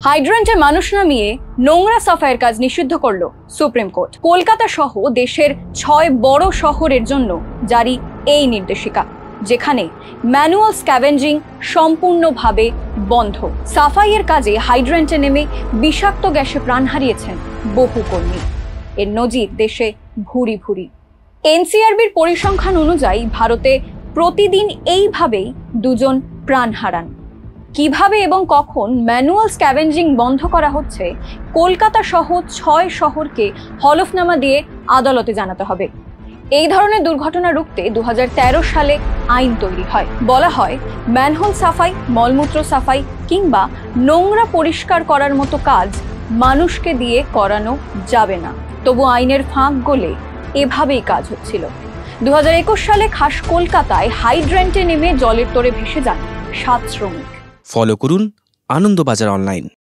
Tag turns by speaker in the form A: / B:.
A: হাইড্রেন্টে মানুষ নামিয়ে নোংরা সাফাইয়ের কাজ নিষিদ্ধ করল সুপ্রিম কোর্ট। কলকাতা সহ দেশের 6 বড় শহরের জন্য জারি এই নির্দেশিকা, যেখানে ম্যানুয়াল স্ক্যাভেঞ্জিং সম্পূর্ণভাবে বন্ধ। সাফাইয়ের কাজে হাইড্রেন্টে নেমে বিষাক্ত গ্যাসে প্রাণ হারিয়েছেন বহু কর্মী। এর নজির দেশে ভুরি ভুরি। এনসিআরবির পরিসংখ্যান অনুযায়ী ভারতে প্রতিদিন এইভাবেই 2 জন প্রাণ হারান। কিভাবে এবং কখন ম্যানুয়াল স্ক্যাভেঞ্জিং বন্ধ করা হচ্ছে, কলকাতা সহ 6 শহরকে হলফনামা দিয়ে আদালতে জানাতে হবে। এই ধরনের দুর্ঘটনা রুখতে 2013 সালে আইন তৈরি হয়। বলা হয়, ম্যানহোল সাফাই, মলমূত্র সাফাই কিংবা নোংরা পরিষ্কার করার মতো কাজ মানুষকে দিয়ে করানো যাবে না। তবু আইনের ফাঁক গলে এভাবেই কাজ হচ্ছিল। 2021 সালে খাস কলকাতায় হাইড্রেন্টে নেমে জলের তোড়ে ভেসে যান 7 শ্রমিক।
B: ফলো করুন আনন্দবাজার অনলাইন।